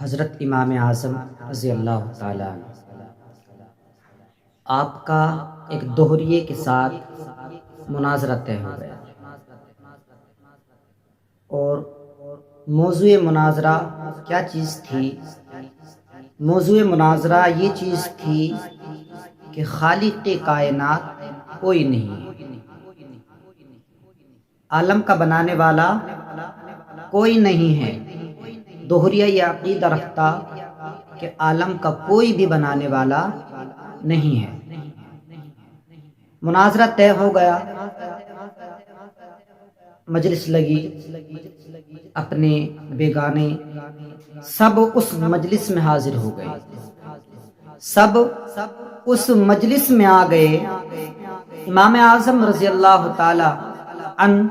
حضرت امام اعظم رضی اللہ تعالیٰ عنہ، آپ کا ایک دوہریے کے ساتھ مناظرہ طے ہو گیا اور موضوع مناظرہ کیا چیز تھی؟ موضوع مناظرہ یہ چیز تھی کہ خالق کائنات کوئی نہیں ہے، عالم کا بنانے والا کوئی نہیں ہے۔ دوہریہ یہ عقیدہ رکھتا کہ عالم کا کوئی بھی بنانے والا نہیں ہے۔ مناظرہ طے ہو گیا، مجلس لگی، اپنے بیگانے سب اس مجلس میں حاضر ہو گئے، سب اس مجلس میں آ گئے۔ امام اعظم رضی اللہ تعالی عنہ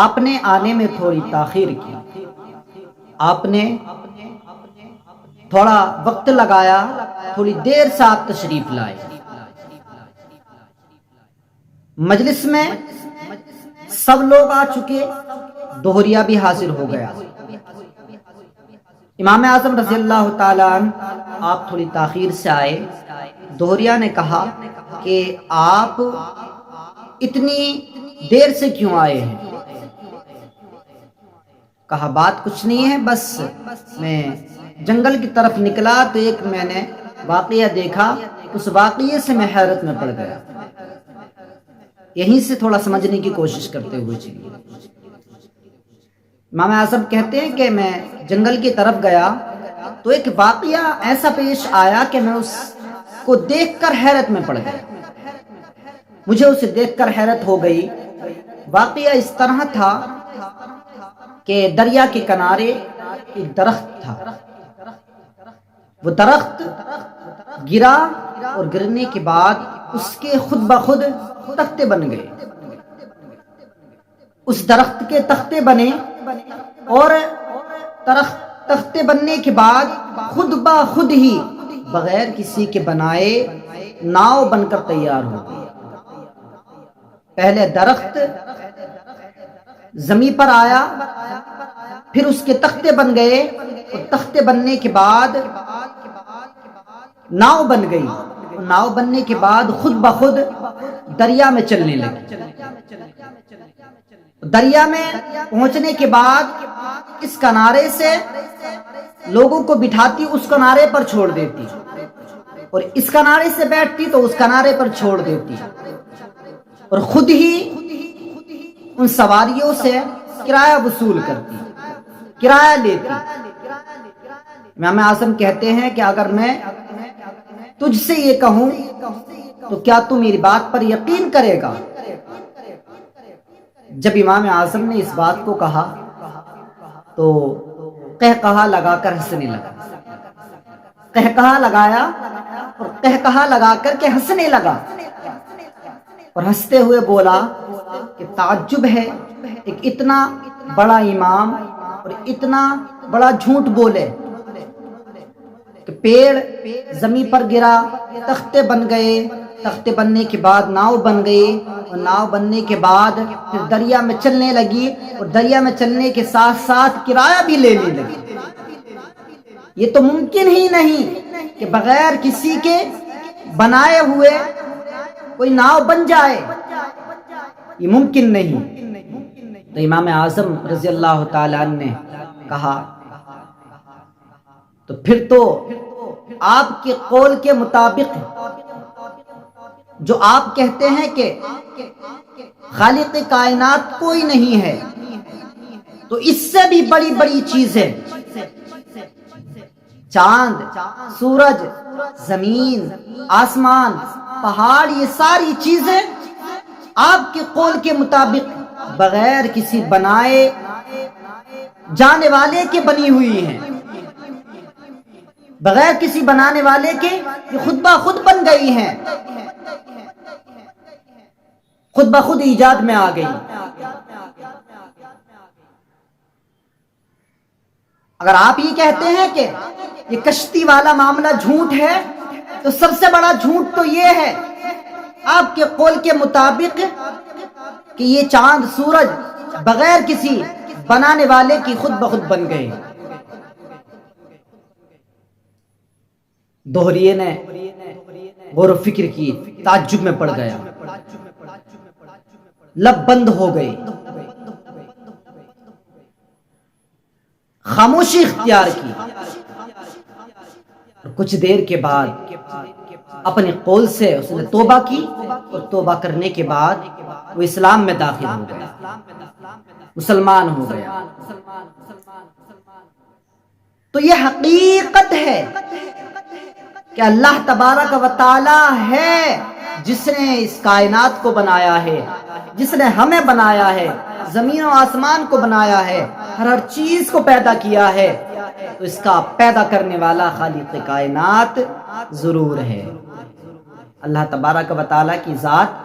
آپ نے آنے میں تھوڑی تاخیر کی، آپ نے تھوڑا وقت لگایا، تھوڑی دیر سے آپ تشریف لائے۔ مجلس میں سب لوگ آ چکے، دوہریہ بھی حاضر ہو گیا۔ امام اعظم رضی اللہ تعالیٰ عنہ آپ تھوڑی تاخیر سے آئے۔ دوہریہ نے کہا کہ آپ اتنی دیر سے کیوں آئے ہیں؟ کہا بات کچھ نہیں ہے، بس میں جنگل کی طرف نکلا تو ایک میں نے واقعہ دیکھا، اس واقعے سے میں حیرت میں پڑ گیا، یہیں سے تھوڑا سمجھنے کی کوشش کرتے ہوئے چلیے۔ امام اعظم کہتے ہیں کہ میں جنگل کی طرف گیا تو ایک واقعہ ایسا پیش آیا کہ میں اس کو دیکھ کر حیرت میں پڑ گیا، مجھے اسے دیکھ کر حیرت ہو گئی۔ واقعہ اس طرح تھا کہ دریا کے کنارے ایک درخت تھا، وہ درخت گرا اور گرنے کے بعد اس کے خود بخود تختے بن گئے۔ اس درخت کے تختے بنے اور تختے بننے کے بعد خود بخود ہی بغیر کسی کے بنائے ناؤ بن کر تیار ہو گئی۔ پہلے درخت زمین پر آیا، پھر اس کے تختے بن گئے اور تختے بننے کے بعد ناؤ بن گئی، ناؤ بننے کے بعد خود بخود دریا میں چلنے لگی۔ دریا میں پہنچنے کے بعد اس کنارے سے لوگوں کو بٹھاتی، اس کنارے پر چھوڑ دیتی، اور اس کنارے سے بیٹھتی تو اس کنارے پر چھوڑ دیتی، اور خود ہی ان سواریوں سے کرایہ وصول کرتی، کرایہ لیتی۔ امام اعظم کہتے ہیں کہ اگر میں تجھ سے یہ کہوں تو کیا تو میری بات پر یقین کرے گا؟ جب امام اعظم نے اس بات کو کہا تو قہقہا لگا کر ہنسنے لگا، قہقہا لگایا اور قہقہا لگا کر کے ہنسنے لگا، اور ہنستے ہوئے بولا کہ تعجب ہے ایک اتنا بڑا امام اور اتنا بڑا جھوٹ بولے کہ پیڑ زمین پر گرا، تختے بن گئے، تختے بننے کے بعد ناؤ بن گئی، اور ناؤ بننے کے بعد پھر دریا میں چلنے لگی، اور دریا میں چلنے کے ساتھ ساتھ کرایہ بھی لینے لگی۔ یہ تو ممکن ہی نہیں کہ بغیر کسی کے بنائے ہوئے کوئی ناؤ بن جائے، یہ ممکن نہیں۔ تو امام اعظم رضی اللہ تعالیٰ عنہ نے کہا تو پھر تو آپ کے قول کے مطابق جو آپ کہتے ہیں کہ خالق کائنات کوئی نہیں ہے، تو اس سے بھی بڑی بڑی چیزیں، چاند، سورج، زمین، آسمان، پہاڑ، یہ ساری چیزیں آپ کے قول کے مطابق بغیر کسی بنائے جانے والے کے بنی ہوئی ہیں، بغیر کسی بنانے والے کے یہ خود بخود بن گئی ہیں، خود بخود ایجاد میں آ گئی۔ اگر آپ یہ کہتے ہیں کہ یہ کشتی والا معاملہ جھوٹ ہے تو سب سے بڑا جھوٹ تو یہ ہے آپ کے قول کے مطابق کہ یہ چاند، سورج بغیر کسی بنانے والے کی خود بخود بن گئے۔ دوہریے نے غور و فکر کی، تعجب میں پڑ گیا، لب بند ہو گئے، خاموشی اختیار کی، اور کچھ دیر کے بعد اپنے قول سے اس نے توبہ کی، اور توبہ کرنے کے بعد وہ اسلام میں داخل ہو گیا، مسلمان ہو گیا۔ تو یہ حقیقت ہے کہ اللہ تبارک و تعالی ہے جس نے اس کائنات کو بنایا ہے، جس نے ہمیں بنایا ہے، زمین و آسمان کو بنایا ہے، ہر چیز کو پیدا کیا ہے، تو اس کا پیدا کرنے والا خالق کائنات ضرور ہے۔ اللہ تبارک و تعالی کی ذات